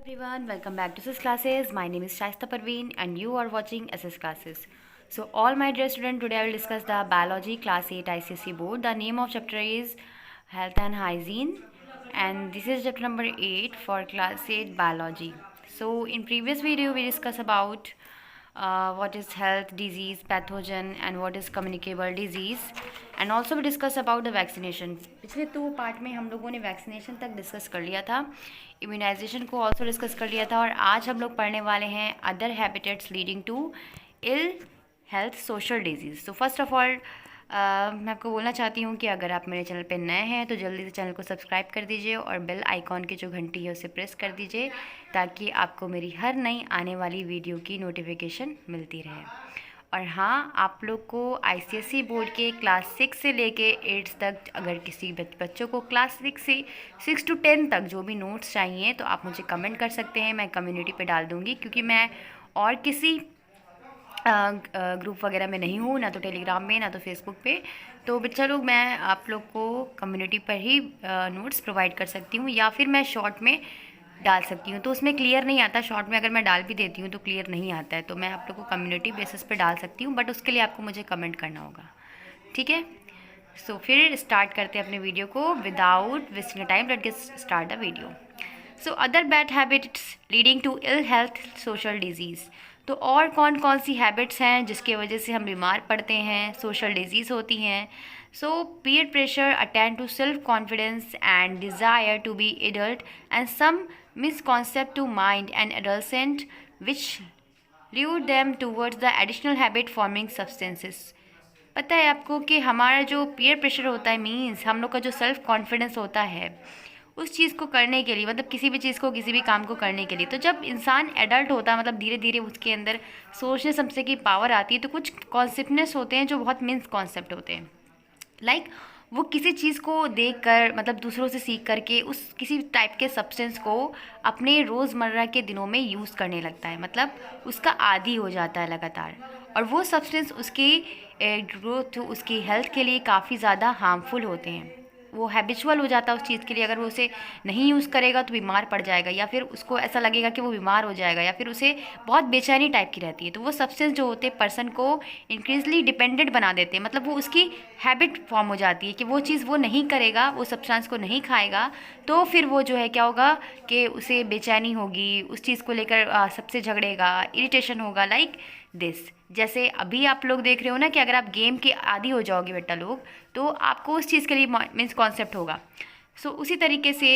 Everyone, welcome back to SS Classes. My name is Shaista Parveen and you are watching SS Classes. So all my dear students, today I will discuss the Biology Class 8 ICSE Board. The name of chapter is Health and Hygiene and this is chapter number 8 for Class 8 Biology. So in previous video we discussed about what is health, disease, pathogen and what is communicable disease and also भी discuss about the vaccination. पिछले 2 part में हम लोगों ने vaccination तक discuss कर लिया था, इम्यूनाइजेशन को ऑल्सो डिस्कस कर लिया था और आज हम लोग पढ़ने वाले हैं other habitats leading to ill health social disease. So first of all मैं आपको बोलना चाहती हूँ कि अगर आप मेरे चैनल पे नए हैं तो जल्दी से चैनल को सब्सक्राइब कर दीजिए और बेल आइकॉन की जो घंटी है उसे प्रेस कर दीजिए ताकि आपको मेरी हर नई आने वाली वीडियो की नोटिफिकेशन मिलती रहे. और हाँ, आप लोग को आईसीएसई बोर्ड के क्लास 6 से लेके 8 तक अगर किसी बच्चों को क्लास 6 से 6 to 10 तक जो भी नोट्स चाहिए तो आप मुझे कमेंट कर सकते हैं, मैं कम्युनिटी पे डाल दूँगी क्योंकि मैं और किसी ग्रुप वगैरह में नहीं हूँ, ना तो टेलीग्राम में ना तो फेसबुक पे. तो बच्चा लोग मैं आप लोग को कम्युनिटी पर ही नोट्स प्रोवाइड कर सकती हूँ या फिर मैं शॉर्ट में डाल सकती हूँ. तो उसमें क्लियर नहीं आता, शॉर्ट में अगर मैं डाल भी देती हूँ तो क्लियर नहीं आता है, तो मैं आप लोग को कम्युनिटी बेसिस पे डाल सकती हूँ, बट उसके लिए आपको मुझे कमेंट करना होगा. ठीक है, सो फिर स्टार्ट करते हैं अपने वीडियो को without wasting time. Let's get start the video. So other bad habits leading to ill health social disease. तो और कौन कौन सी हैबिट्स हैं जिसके वजह से हम बीमार पड़ते हैं, सोशल डिजीज़ होती हैं. So peer pressure, attend to self-confidence and desire to be adult and some misconcept to mind and adolescent which lure them towards the additional habit forming substances. पता है आपको कि हमारा जो peer pressure होता है मीन्स हम लोग का जो सेल्फ कॉन्फिडेंस होता है उस चीज़ को करने के लिए, मतलब किसी भी चीज़ को किसी भी काम को करने के लिए. तो जब इंसान एडल्ट होता है मतलब धीरे धीरे उसके अंदर सोचने समझने की पावर आती है तो कुछ कॉन्सेप्टनेस होते हैं जो बहुत मिस कॉन्सेप्ट होते हैं. लाइक वो किसी चीज़ को देख कर मतलब दूसरों से सीख करके उस किसी टाइप के सब्सटेंस को अपने रोज़मर्रा के दिनों में यूज़ करने लगता है, मतलब उसका आदी हो जाता है लगातार. और वो सब्सटेंस उसकी ग्रोथ, उसकी हेल्थ के लिए काफ़ी ज़्यादा हार्मफुल होते हैं. वो हैबिचुअल हो जाता है उस चीज़ के लिए. अगर वो उसे नहीं यूज़ करेगा तो बीमार पड़ जाएगा या फिर उसको ऐसा लगेगा कि वो बीमार हो जाएगा या फिर उसे बहुत बेचैनी टाइप की रहती है. तो वो सब्सटेंस जो होते हैं पर्सन को इंक्रीजली डिपेंडेंट बना देते हैं, मतलब वो उसकी हैबिट फॉर्म हो जाती है कि वो चीज़ वो नहीं करेगा, वो सब्सटेंस को नहीं खाएगा तो फिर वो जो है क्या होगा कि उसे बेचैनी होगी, उस चीज़ को लेकर सबसे झगड़ेगा, इरिटेशन होगा. लाइक दिस, जैसे अभी आप लोग देख रहे हो ना कि अगर आप गेम के आदी हो जाओगे बेटा लोग तो आपको उस चीज़ के लिए मिस कॉन्सेप्ट होगा. सो उसी तरीके से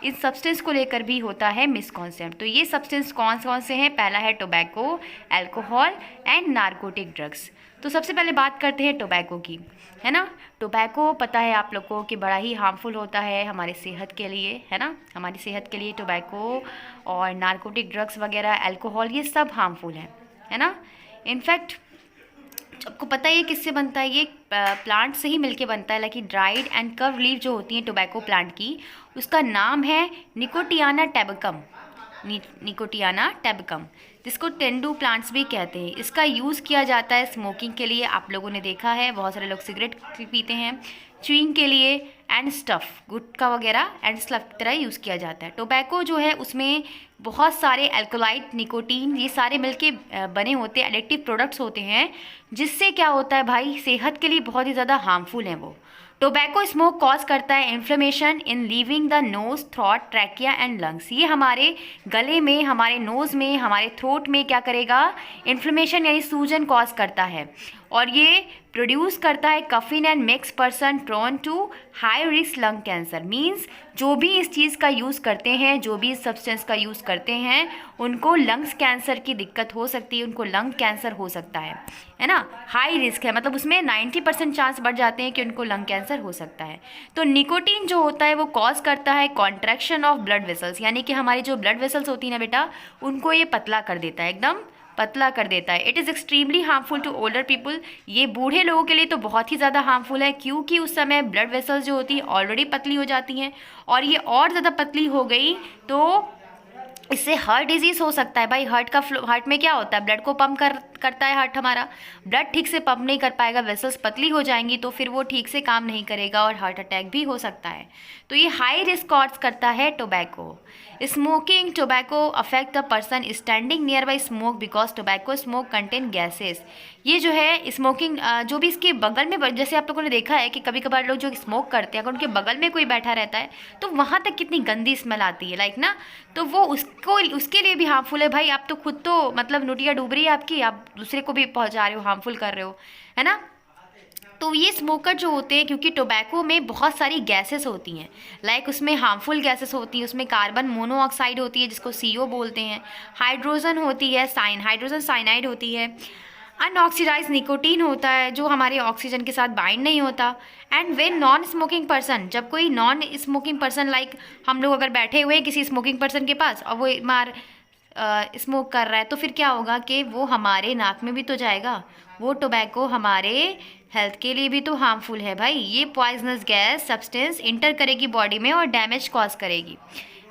इस सब्सटेंस को लेकर भी होता है मिस कॉन्सेप्ट. तो ये सब्सटेंस कौन कौन से हैं? पहला है tobacco, alcohol and narcotic drugs. तो सबसे पहले बात करते हैं टोबैको की, है ना. टोबैको पता है आप लोगों को कि बड़ा ही हार्मफुल होता है हमारे सेहत के लिए, है ना. हमारी सेहत के लिए टोबैको और नारकोटिक ड्रग्स वगैरह, अल्कोहल, ये सब हार्मफुल है ना. इनफैक्ट आपको पता है ये किससे बनता है? ये प्लांट से ही मिलके बनता है. Like dried and curve leave जो होती है टोबैको प्लांट की, उसका नाम है निकोटियाना टैबकम. निकोटियाना टैबकम, जिसको टेंडू प्लांट्स भी कहते हैं. इसका यूज़ किया जाता है स्मोकिंग के लिए. आप लोगों ने देखा है बहुत सारे लोग सिगरेट पीते हैं, च्यूइंग के लिए एंड स्टफ़, गुटखा वगैरह एंड स्टफ़ की तरह यूज़ किया जाता है. टोबैको जो है उसमें बहुत सारे अल्कोलाइड, निकोटीन, ये सारे मिलके बने होते हैं, एडिक्टिव प्रोडक्ट्स होते हैं, जिससे क्या होता है भाई सेहत के लिए बहुत ही ज़्यादा हार्मफुल है वो. टोबैको स्मोक कॉज करता है inflammation in leaving the nose, throat, trachea and lungs. ये हमारे गले में, हमारे नोज़ में, हमारे थ्रोट में क्या करेगा? इन्फ्लेमेशन यानी सूजन कॉज करता है. और ये प्रोड्यूस करता है coffin and makes person prone to high risk lung cancer. Means जो भी इस चीज़ का यूज़ करते हैं, जो भी इस सब्सटेंस का यूज़ करते हैं, उनको लंग्स कैंसर की दिक्कत हो सकती है, उनको लंग कैंसर हो सकता है ना. हाई रिस्क है, मतलब उसमें 90% चांस बढ़ जाते हैं कि उनको लंग कैंसर हो सकता है. तो निकोटीन जो होता है वो कॉज करता है कॉन्ट्रैक्शन ऑफ ब्लड वेसल्स, यानी कि हमारी जो ब्लड वेसल्स होती है ना बेटा, उनको ये पतला कर देता है, एकदम पतला कर देता है. It is extremely harmful to older people. ये बूढ़े लोगों के लिए तो बहुत ही ज़्यादा हार्मफुल है क्योंकि उस समय ब्लड वेसल्स जो होती हैं ऑलरेडी पतली हो जाती हैं और ये और ज़्यादा पतली हो गई तो इससे हार्ट डिजीज़ हो सकता है भाई। हार्ट में क्या होता है, ब्लड को पंप करता है हार्ट हमारा। ब्लड ठीक से पंप नहीं कर पाएगा, वेसल्स पतली हो जाएंगी, तो फिर वो ठीक से काम नहीं करेगा और हार्ट अटैक भी हो सकता है। तो ये हाई रिस्क कॉज करता है tobacco. Smoking tobacco affect the person standing near by smoke because tobacco smoke contain gases. ये जो है स्मोकिंग जो भी इसके बगल में, जैसे आप लोगों ने देखा है कि कभी कभार लोग जो स्मोक करते हैं अगर उनके बगल में कोई बैठा रहता है तो वहाँ तक कितनी गंदी स्मेल आती है, लाइक ना। तो वो उसके लिए भी हार्मफुल है भाई। आप तो खुद तो मतलब नोटिया डूब रही है आपकी, आप दूसरे को भी पहुँचा रहे हो, हार्मफुल कर रहे हो, है ना। तो ये स्मोकर जो होते हैं, क्योंकि टोबैको में बहुत सारी गैसेस होती हैं, लाइक उसमें हार्मफुल गैसेस होती हैं, उसमें कार्बन मोनोऑक्साइड होती है जिसको CO बोलते हैं, हाइड्रोजन होती है, हाइड्रोजन साइनाइड होती है, अनऑक्सीडाइज निकोटीन होता है जो हमारे ऑक्सीजन के साथ बाइंड नहीं होता। And when non smoking person, जब कोई नॉन स्मोकिंग पर्सन, लाइक हम लोग अगर बैठे हुए हैं किसी स्मोकिंग पर्सन के पास और वो स्मोक कर रहा है, तो फिर क्या होगा कि वो हमारे नाक में भी तो जाएगा, वो टोबैको हमारे हेल्थ के लिए भी तो हार्मफुल है भाई। ये पॉइजनस गैस सब्सटेंस इंटर करेगी बॉडी में और डैमेज कॉज करेगी,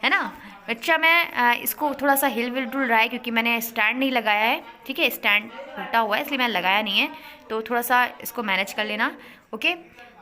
है ना। बच्चा मैं इसको थोड़ा सा हिल विल डुल रहा है क्योंकि मैंने स्टैंड नहीं लगाया है, ठीक है, स्टैंड उल्टा हुआ है इसलिए मैंने लगाया नहीं है, तो थोड़ा सा इसको मैनेज कर लेना, ओके।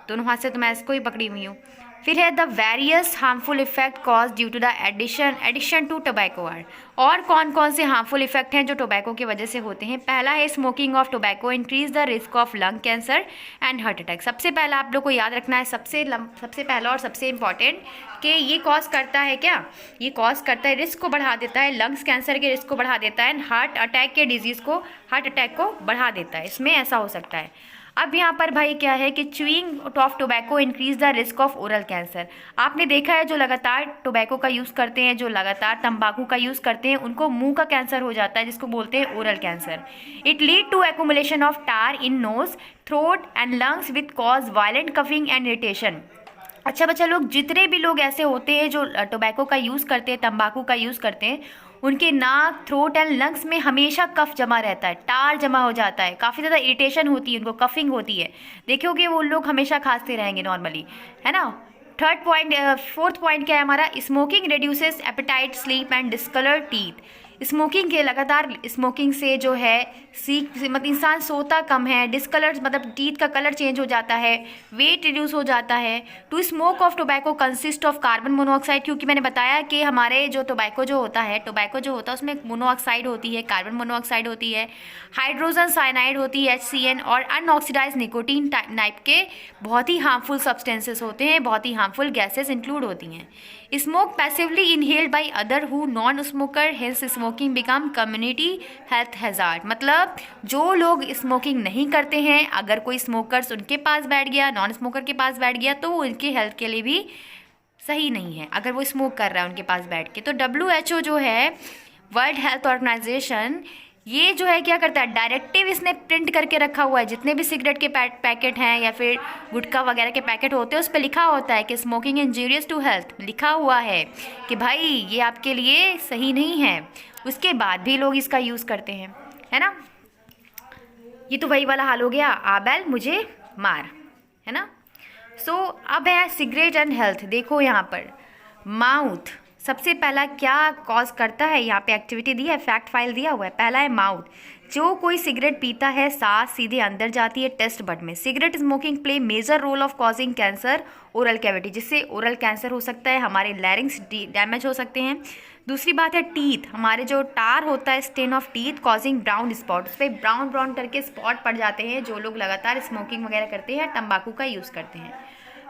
दोनों हाथ से तो मैं इसको ही पकड़ी हुई हूँ। फिर है the various harmful effect cause due to the addition to tobacco are. और कौन कौन से हार्मफुल इफेक्ट हैं जो टोबैको की वजह से होते हैं। पहला है smoking of tobacco increase the risk of lung cancer and heart attack. सबसे पहला आप लोग को याद रखना है, सबसे पहला और सबसे इंपॉर्टेंट कि ये कॉज करता है क्या, ये कॉज करता है, रिस्क को बढ़ा देता है, लंग्स कैंसर के रिस्क को बढ़ा देता है, हार्ट अटैक के डिजीज़ को, हार्ट अटैक को बढ़ा देता है, इसमें ऐसा हो सकता है। अब यहाँ पर भाई क्या है कि chewing of tobacco increase the risk of oral cancer. आपने देखा है जो लगातार टोबैको का यूज़ करते हैं, जो लगातार तंबाकू का यूज़ करते हैं, उनको मुंह का कैंसर हो जाता है जिसको बोलते हैं oral cancer. It lead to accumulation of tar in nose, throat and lungs with cause violent coughing and irritation. अच्छा बच्चा लोग, जितने भी लोग ऐसे होते हैं जो टोबैको का यूज़ करते हैं, तंबाकू का यूज़ करते हैं, उनके नाक, थ्रोट एंड लंग्स में हमेशा कफ जमा रहता है, टार जमा हो जाता है, काफ़ी ज़्यादा इरिटेशन होती है, उनको कफिंग होती है। देखोगे वो लोग हमेशा खांसते रहेंगे नॉर्मली, है ना। फोर्थ पॉइंट क्या है हमारा, smoking reduces appetite, sleep and discolour teeth. Smoking के लगातार स्मोकिंग से जो है मतलब इंसान सोता कम है, डिस्कलर मतलब टीथ का कलर चेंज हो जाता है, वेट रिड्यूस हो जाता है। To smoke of tobacco consist of carbon monoxide, क्योंकि मैंने बताया कि हमारे जो टोबैको जो होता है उसमें मोनोऑक्साइड होती है, कार्बन मोनोऑक्साइड होती है, हाइड्रोजन साइनाइड होती है HCN, और अनऑक्सीडाइज निकोटीन टाइप के बहुत ही हार्मफुल सब्सटेंसेस होते हैं, बहुत ही हार्मफुल गैसेस इंक्लूड होती हैं। Smoke passively inhaled by other who non smoker, health smoking become community health hazard. मतलब जो लोग स्मोकिंग नहीं करते हैं, अगर कोई स्मोकर्स उनके पास बैठ गया, नॉन स्मोकर के पास बैठ गया, तो वो उनके हेल्थ के लिए भी सही नहीं है अगर वो स्मोक कर रहा है उनके पास बैठ के। तो WHO जो है, वर्ल्ड हेल्थ ऑर्गेनाइजेशन, ये जो है क्या करता है, डायरेक्टिव इसने प्रिंट करके रखा हुआ है। जितने भी सिगरेट के पैकेट हैं या फिर गुटखा वगैरह के पैकेट होते हैं, उस पर लिखा होता है कि स्मोकिंग इंजीरियस टू हेल्थ, लिखा हुआ है कि भाई ये आपके लिए सही नहीं है। उसके बाद भी लोग इसका यूज़ करते हैं, है ना। ये तो वही वाला हाल हो गया, आ बैल मुझे मार, है ना। सो अब है सिगरेट एंड हेल्थ। देखो यहाँ पर माउथ सबसे पहला क्या कॉज करता है, यहाँ पे एक्टिविटी दी है, फैक्ट फाइल दिया हुआ है। पहला है माउथ। जो कोई सिगरेट पीता है, सांस सीधे अंदर जाती है टेस्ट बड में। Cigarette smoking play major role of causing cancer oral cavity, जिससे ओरल कैंसर हो सकता है, हमारे लैरिंग्स डैमेज हो सकते हैं। दूसरी बात है टीथ, हमारे जो टार होता है, stain of teeth causing brown spot, उस पर ब्राउन करके स्पॉट पड़ जाते हैं जो लोग लगातार स्मोकिंग वगैरह करते हैं, तंबाकू का यूज़ करते हैं।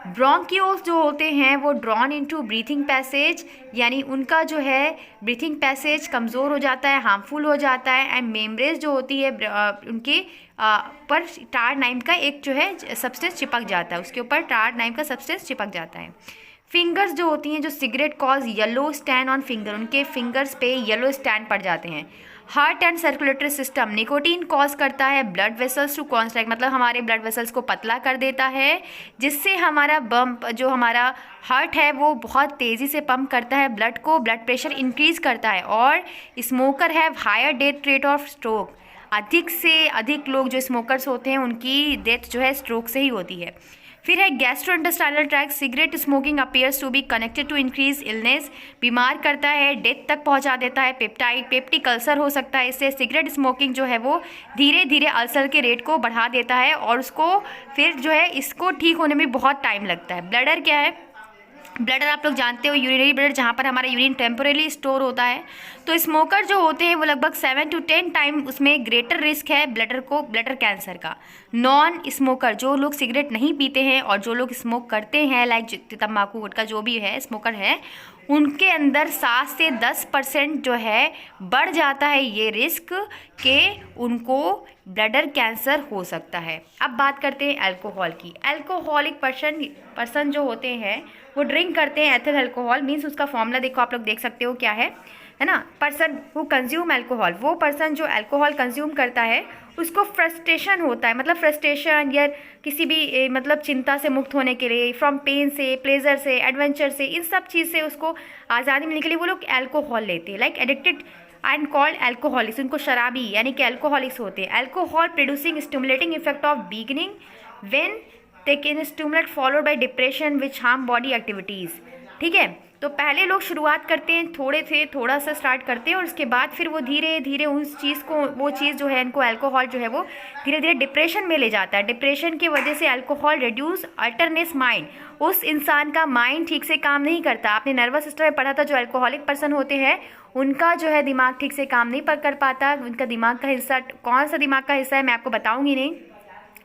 ब्रोंकियोल्स जो होते हैं वो ड्रॉन इनटू ब्रीथिंग पैसेज, यानी उनका जो है ब्रीथिंग पैसेज कमज़ोर हो जाता है, हार्मफुल हो जाता है। एंड मेम्ब्रेन जो होती है उनके पर टार नाइम का एक जो है सब्सटेंस चिपक जाता है, उसके ऊपर टार नाइम का सब्सटेंस चिपक जाता है। फिंगर्स जो होती हैं, जो cigarette cause yellow stand on finger, उनके फिंगर्स पे येलो स्टैन पड़ जाते हैं। Heart and circulatory system, nicotine cause करता है ब्लड वेसल्स टू कॉन्स्ट्रैक्ट, मतलब हमारे ब्लड वेसल्स को पतला कर देता है, जिससे हमारा बम्प जो हमारा हार्ट है वो बहुत तेज़ी से पंप करता है ब्लड को, ब्लड प्रेशर इंक्रीज करता है। और smoker have higher death rate of stroke, अधिक से अधिक लोग जो स्मोकर्स होते हैं उनकी डेथ जो है स्ट्रोक से ही होती है। फिर है gastrointestinal tract, cigarette smoking appears to be connected to increase illness, बीमार करता है, डेथ तक पहुंचा देता है। पेप्टिक अल्सर हो सकता है इससे। सिगरेट स्मोकिंग जो है वो धीरे धीरे अल्सर के रेट को बढ़ा देता है और उसको फिर जो है इसको ठीक होने में बहुत टाइम लगता है। ब्लडर क्या है? ब्लडर आप लोग जानते हो, यूरिनरी ब्लडर, जहाँ पर हमारा यूरिन टेम्पोरली स्टोर होता है। तो स्मोकर जो होते हैं वो लगभग 7 to 10 टाइम उसमें ग्रेटर रिस्क है ब्लडर कैंसर का। नॉन स्मोकर, जो लोग सिगरेट नहीं पीते हैं और जो लोग स्मोक करते हैं, लाइक तम्बाकू गुटखा जो भी है स्मोकर है, उनके अंदर 7 से 10% जो है बढ़ जाता है ये रिस्क कि उनको ब्लडर कैंसर हो सकता है। अब बात करते हैं अल्कोहल की। अल्कोहलिक पर्सन जो होते हैं वो ड्रिंक करते हैं एथिल अल्कोहल, मीन्स उसका फॉर्मूला देखो, आप लोग देख सकते हो क्या है ना। पर्सन हु कंज्यूम अल्कोहल, वो पर्सन जो अल्कोहल कंज्यूम करता है उसको फ्रस्ट्रेशन होता है, मतलब फ्रस्ट्रेशन या किसी भी मतलब चिंता से मुक्त होने के लिए, फ्रॉम पेन से, प्लेजर से, एडवेंचर से, इन सब चीज़ से उसको आज़ादी मिलने के लिए वो लोग अल्कोहल लेते हैं। Like addicted and called alcoholics, उनको शराबी यानी कि अल्कोहलिक्स होते हैं। Alcohol producing stimulating effect of beginning when they can stimulate followed by depression which harm body activities। ठीक है, तो पहले लोग शुरुआत करते हैं थोड़ा सा स्टार्ट करते हैं और उसके बाद फिर वो धीरे धीरे उस चीज़ को, वो चीज़ जो है इनको अल्कोहल जो है वो धीरे धीरे डिप्रेशन में ले जाता है। डिप्रेशन की वजह से अल्कोहल रिड्यूस अल्टरनेस माइंड, उस इंसान का माइंड ठीक से काम नहीं करता। आपने नर्वस सिस्टम में पढ़ा था, जो अल्कोहलिक पर्सन होते हैं उनका जो है दिमाग ठीक से काम नहीं कर पाता। उनका दिमाग का हिस्सा, कौन सा दिमाग का हिस्सा है मैं आपको बताऊँगी नहीं,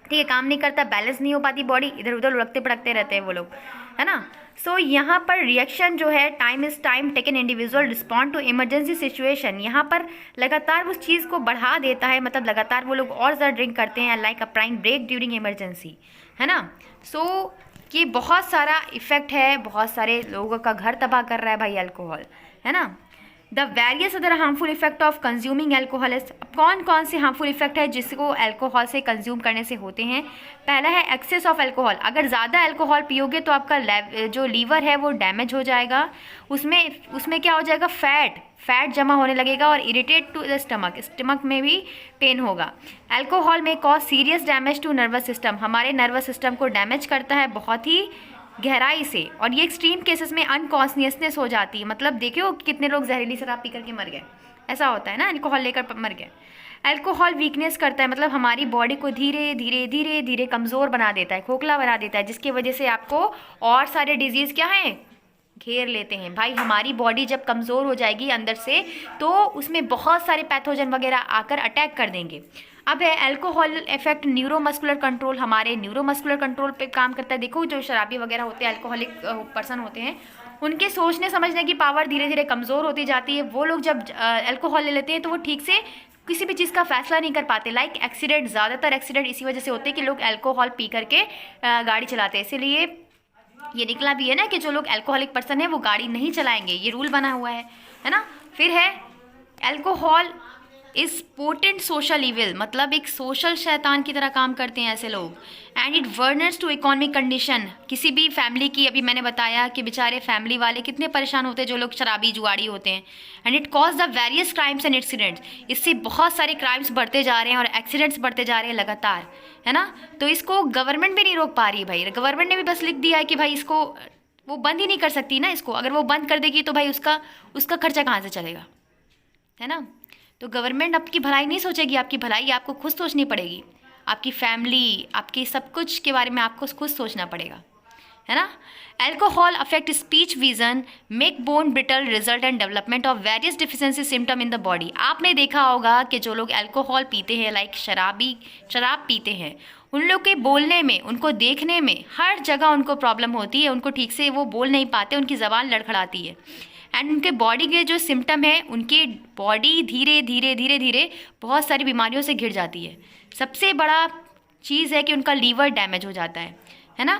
ठीक है, काम नहीं करता, बैलेंस नहीं हो पाती बॉडी, इधर उधर लुढ़कते भड़कते रहते हैं वो लोग, है ना। सो यहाँ पर रिएक्शन जो है, time is time taken individual respond to emergency situation, यहाँ पर लगातार उस चीज़ को बढ़ा देता है, मतलब लगातार वो लोग और ज़्यादा ड्रिंक करते हैं, like applying brake during emergency, है ना। सो ये बहुत सारा इफेक्ट है, बहुत सारे लोगों का घर तबाह कर रहा है भाई अल्कोहल, है ना। The various other harmful effect of consuming alcohol, कौन कौन से हार्मफुल इफेक्ट है जिसको अल्कोहल से कंज्यूम करने से होते हैं। पहला है एक्सेस ऑफ अल्कोहल, अगर ज़्यादा अल्कोहल पियोगे तो आपका जो लीवर है वो डैमेज हो जाएगा, उसमें क्या हो जाएगा, फैट जमा होने लगेगा और इरिटेट टू द स्टमक में भी पेन होगा। Alcohol may cause serious damage to nervous system, हमारे नर्वस सिस्टम को डैमेज करता है बहुत ही गहराई से, और ये एक्सट्रीम केसेस में अनकॉन्शियसनेस हो जाती है। मतलब देखियो कितने लोग जहरीली शराब पी करके मर गए, ऐसा होता है ना, अल्कोहल लेकर मर गए। अल्कोहल वीकनेस करता है, मतलब हमारी बॉडी को धीरे धीरे कमज़ोर बना देता है, खोखला बना देता है, जिसकी वजह से आपको और सारे डिजीज़ क्या हैं, घेर लेते हैं। भाई हमारी बॉडी जब कमज़ोर हो जाएगी अंदर से तो उसमें बहुत सारे पैथोजन वगैरह आकर अटैक कर देंगे। अब है अल्कोहल इफेक्ट न्यूरोमस्कुलर कंट्रोल, हमारे न्यूरोमस्कुलर कंट्रोल पे काम करता है। देखो जो शराबी वगैरह होते हैं, अल्कोहलिक पर्सन होते हैं, उनके सोचने समझने की पावर धीरे धीरे कमज़ोर होती जाती है। वो लोग जब अल्कोहल ले लेते हैं तो वो ठीक से किसी भी चीज़ का फैसला नहीं कर पाते। लाइक एक्सीडेंट, ज़्यादातर एक्सीडेंट इसी वजह से होते हैं कि लोग अल्कोहल पी करके गाड़ी चलाते हैं। इसीलिए ये निकला भी है ना कि जो लोग अल्कोहलिक पर्सन है वो गाड़ी नहीं चलाएंगे, ये रूल बना हुआ है ना। फिर है alcohol is potent social evil, मतलब एक सोशल शैतान की तरह काम करते हैं ऐसे लोग। And it worsens to economic condition, किसी भी फैमिली की, अभी मैंने बताया कि बेचारे फैमिली वाले कितने परेशान होते हैं जो लोग शराबी जुआड़ी होते हैं। And it cause the various crimes and accidents, इससे बहुत सारे क्राइम्स बढ़ते जा रहे हैं और एक्सीडेंट्स बढ़ते जा रहे हैं लगातार, है ना। तो इसको गवर्नमेंट भी नहीं रोक पा रही भाई, गवर्नमेंट ने भी बस लिख दिया है कि भाई इसको वो बंद ही नहीं कर सकती ना इसको, अगर वो बंद कर देगी तो भाई उसका खर्चा कहाँ से चलेगा, है ना। तो गवर्नमेंट आपकी भलाई नहीं सोचेगी, आपकी भलाई आपको खुद सोचनी पड़ेगी, आपकी फैमिली, आपकी सब कुछ के बारे में आपको खुद सोचना पड़ेगा, है ना। Alcohol affect speech vision, make bone brittle, result and development of various deficiency symptom in the body. आपने देखा होगा कि जो लोग अल्कोहल पीते हैं, लाइक शराब पीते हैं, उन लोग के बोलने में, उनको देखने में, हर जगह उनको प्रॉब्लम होती है, उनको ठीक से वो बोल नहीं पाते, उनकी ज़बान लड़खड़ाती है। एंड उनके बॉडी के जो सिम्टम है, उनकी बॉडी धीरे धीरे बहुत सारी बीमारियों से घिर जाती है। सबसे बड़ा चीज़ है कि उनका लीवर डैमेज हो जाता है ना।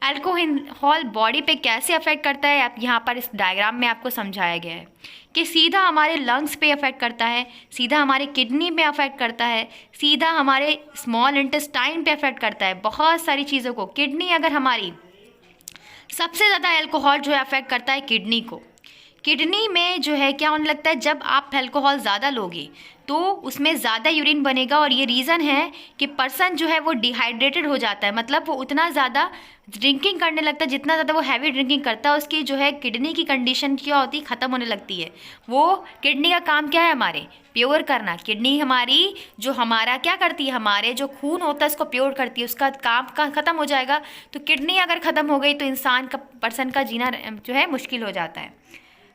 अल्कोहल बॉडी पे कैसे अफेक्ट करता है, आप यहाँ पर इस डायग्राम में आपको समझाया गया है कि सीधा हमारे लंग्स पे अफेक्ट करता है, सीधा हमारे किडनी पे अफेक्ट करता है, सीधा हमारे स्मॉल इंटेस्टाइन पे अफेक्ट करता है, बहुत सारी चीज़ों को। किडनी अगर हमारी, सबसे ज़्यादा अल्कोहल जो है अफेक्ट करता है किडनी को। किडनी में जो है क्या होने लगता है, जब आप अल्कोहल ज़्यादा लोगे तो उसमें ज़्यादा यूरिन बनेगा, और ये रीज़न है कि पर्सन जो है वो डिहाइड्रेटेड हो जाता है, मतलब वो उतना ज़्यादा ड्रिंकिंग करने लगता है, जितना ज़्यादा वो हैवी ड्रिंकिंग करता है उसकी जो है किडनी की कंडीशन क्या होती है, ख़त्म होने लगती है। वो किडनी का काम क्या है, हमारे प्योर करना। किडनी हमारी जो हमारा क्या करती है, हमारे जो खून होता है उसको प्योर करती है, उसका काम का ख़त्म हो जाएगा। तो किडनी अगर ख़त्म हो गई तो इंसान का, पर्सन का जीना जो है मुश्किल हो जाता है।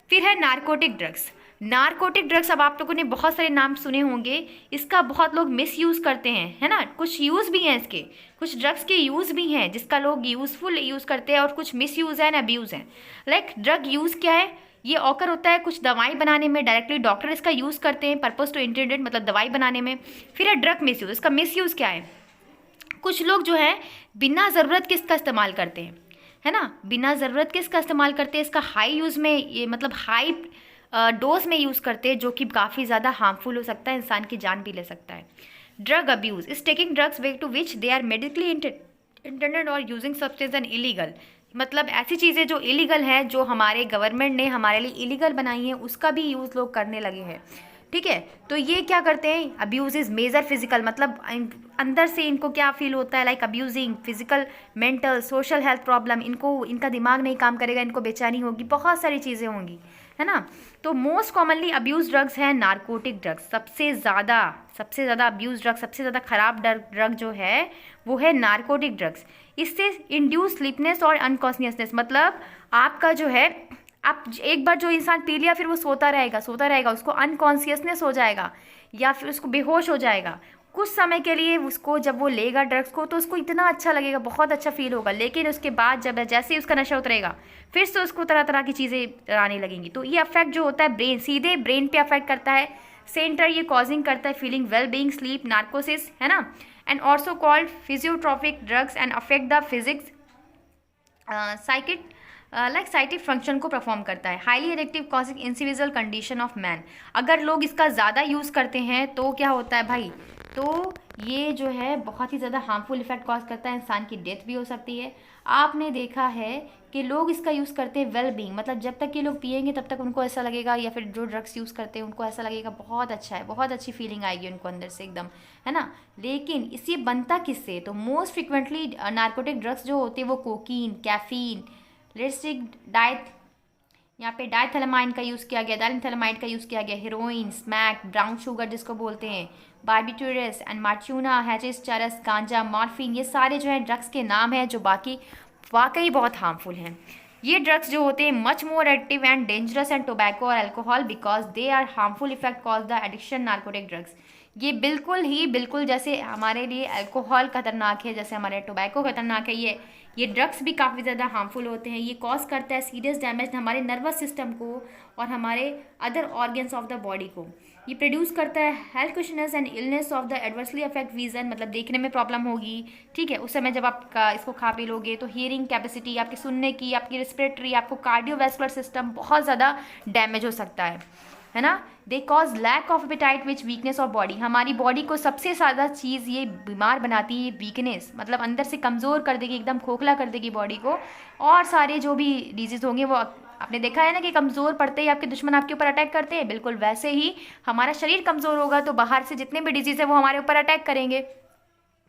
फिर है नारकोटिक ड्रग्स। नारकोटिक ड्रग्स, अब आप लोगों ने बहुत सारे नाम सुने होंगे, इसका बहुत लोग मिस यूज़ करते हैं, है ना। कुछ यूज़ भी हैं इसके, कुछ ड्रग्स के यूज़ भी हैं जिसका लोग यूज़फुल यूज़ करते हैं, और कुछ मिस यूज़ है एंड अब्यूज़ है। लाइक ड्रग यूज़ क्या है, ये ऑकर होता है कुछ दवाई बनाने में, डायरेक्टली डॉक्टर इसका यूज़ करते हैं पर्पज़ टू इंटेंडेड, मतलब दवाई बनाने में। फिर है ड्रग मिस यूज़। इसका मिस यूज़ क्या है, कुछ लोग जो है बिना ज़रूरत के इसका इस्तेमाल करते हैं, है ना, बिना ज़रूरत के इसका इस्तेमाल करते हैं। इसका हाई यूज़ में, ये मतलब हाई डोज में यूज़ करते हैं, जो कि काफ़ी ज़्यादा हार्मफुल हो सकता है, इंसान की जान भी ले सकता है। Drug abuse is taking drugs way to which they are medically intended और यूजिंग सब्सटेंस एंड इलीगल, मतलब ऐसी चीज़ें जो इलीगल हैं, जो हमारे गवर्नमेंट ने हमारे लिए इलीगल बनाई हैं, उसका भी यूज़ लोग करने लगे हैं। ठीक है, तो ये क्या करते हैं, अब्यूज़ इज़ मेजर फिजिकल, मतलब अंदर से इनको क्या फील होता है, like abusing physical, mental, social health problem, इनको, इनका दिमाग नहीं काम करेगा, इनको बेचैनी होगी, बहुत सारी चीज़ें होंगी, है ना। तो मोस्ट कॉमनली अब्यूज ड्रग्स हैं नारकोटिक ड्रग्स। सबसे ज़्यादा अब्यूज ड्रग, सबसे ज़्यादा ख़राब ड्रग जो है वो है नारकोटिक ड्रग्स। इससे इंड्यूस स्लीपनेस और अनकॉन्शियसनेस, मतलब आपका जो है, आप एक बार जो इंसान पी लिया फिर वो सोता रहेगा, उसको अनकॉन्शियसनेस हो जाएगा या फिर उसको बेहोश हो जाएगा कुछ समय के लिए। उसको जब वो लेगा ड्रग्स को तो उसको इतना अच्छा लगेगा, बहुत अच्छा फील होगा, लेकिन उसके बाद जब जैसे ही उसका नशा उतरेगा फिर से उसको तरह तरह की चीज़ें आने लगेंगी। तो ये अफेक्ट जो होता है ब्रेन, सीधे ब्रेन पे अफेक्ट करता है। सेंटर ये कॉजिंग करता है feeling well being, sleep, narcosis, है ना, and also called physiotropic drugs and affect the physics psychic function को परफॉर्म करता है। Highly addictive causing individual condition of man. अगर लोग इसका ज़्यादा यूज़ करते हैं तो क्या होता है भाई, तो ये जो है बहुत ही ज़्यादा हार्मफुल इफेक्ट कॉज करता है, इंसान की डेथ भी हो सकती है। आपने देखा है कि लोग इसका यूज़ करते हैं वेल बीइंग, मतलब जब तक ये लोग पिएंगे तब तक उनको ऐसा लगेगा, या फिर जो ड्रग्स यूज़ करते हैं उनको ऐसा लगेगा बहुत अच्छा है, बहुत अच्छी फीलिंग आएगी उनको अंदर से एकदम, है ना। लेकिन इससे बनता किससे, तो मोस्ट फ्रिक्वेंटली नार्कोटिक ड्रग्स जो होते हैं वो कोकीन, कैफीन, लिपस्टिक, यहाँ पे डाइथैलेमाइन का यूज़ किया गया, डाइथैलेमाइड का यूज़ किया गया, हीरोइन, स्मैक, ब्राउन शुगर जिसको बोलते हैं, बार्बिट्यूरस एंड मार्चूना, हैचिस, चरस, गांजा, मॉर्फिन, ये सारे जो है ड्रग्स के नाम हैं जो बाकी वाकई बहुत हार्मफुल हैं। ये ड्रग्स जो होते हैं much more addictive and dangerous and tobacco और alcohol because they are harmful effect cause the addiction narcotic drugs. ये बिल्कुल जैसे हमारे लिए अल्कोहल खतरनाक है, जैसे हमारे टोबैको खतरनाक है, ये ड्रग्स भी काफ़ी ज़्यादा हार्मफुल होते हैं। ये कॉज करता है सीरियस डैमेज हमारे नर्वस सिस्टम को और हमारे other organs of the body को। ये प्रोड्यूस करता है health questioners and illness of the adversely affect vision, मतलब देखने में प्रॉब्लम होगी, ठीक है, उस समय जब आप इसको खा पी लोगे तो हियरिंग कैपेसिटी, आपकी सुनने की, आपकी रिस्पिरेटरी, आपको कार्डियोवैस्कुलर सिस्टम बहुत ज़्यादा डैमेज हो सकता है ना। They cause lack of appetite which weakness of body, हमारी बॉडी को सबसे ज़्यादा चीज़ ये बीमार बनाती है वीकनेस, मतलब अंदर से कमज़ोर कर देगी, एकदम खोखला कर देगी बॉडी को। और सारे जो भी डिजीज़ होंगे वो आपने देखा है ना कि कमज़ोर पड़ते ही आपके दुश्मन आपके ऊपर अटैक करते हैं, बिल्कुल वैसे ही हमारा शरीर कमज़ोर होगा तो बाहर से जितने भी डिजीज़ है वो हमारे ऊपर अटैक करेंगे,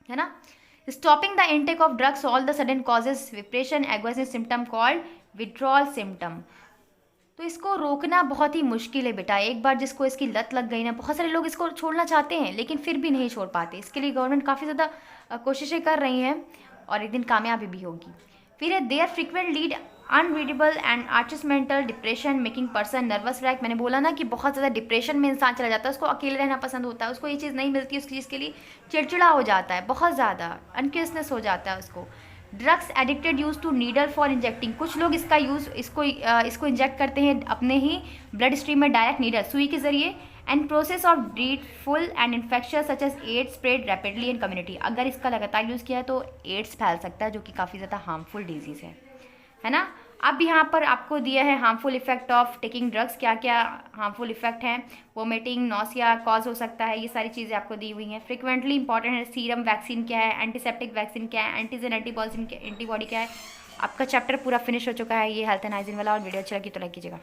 है ना। Stopping the intake of drugs all the sudden causes depression aggressive symptom called withdrawal symptom. तो इसको रोकना बहुत ही मुश्किल है बेटा। एक बार जिसको इसकी लत लग गई ना, बहुत सारे लोग इसको छोड़ना चाहते हैं लेकिन फिर भी नहीं छोड़ पाते। इसके लिए गवर्नमेंट काफ़ी ज़्यादा कोशिशें कर रही हैं और एक दिन कामयाबी भी होगी। फिर है there frequent lead unreadable and artist mental depression making person nervous wreck. मैंने बोला ना कि बहुत ज़्यादा डिप्रेशन में इंसान चला जाता है, उसको अकेले रहना पसंद होता है, उसको ये चीज़ नहीं मिलती, उस चीज़ के लिए चिड़चिड़ा हो जाता है, बहुत ज़्यादा अनक्यूसनेस हो जाता है उसको। Drugs addicted use to needle for injecting, कुछ लोग इसका यूज़ इसको इंजेक्ट करते हैं अपने ही ब्लड स्ट्रीम में डायरेक्ट नीडल सुई के जरिए। And process of breed full and infection such as AIDS spread rapidly in community. अगर इसका लगातार यूज़ किया है तो एड्स फैल सकता है जो कि काफ़ी ज़्यादा हार्मफुल डिजीज़ है ना। अब यहाँ पर आपको दिया है harmful effect of taking drugs, क्या क्या हार्मफुल इफेक्ट हैं। वोमिटिंग, नॉसिया कॉज हो सकता है, ये सारी चीज़ें आपको दी हुई हैं। फ्रिक्वेंटली इंपॉर्टेंट है सीरम वैक्सीन क्या है, एंटीसेप्टिक वैक्सीन क्या है, एंटीजन एंटीबॉडी क्या है। आपका चैप्टर पूरा फिनिश हो चुका है ये हेल्थ एंड हाइजीन वाला। और वीडियो अच्छा लगी तो लाइक कीजिएगा।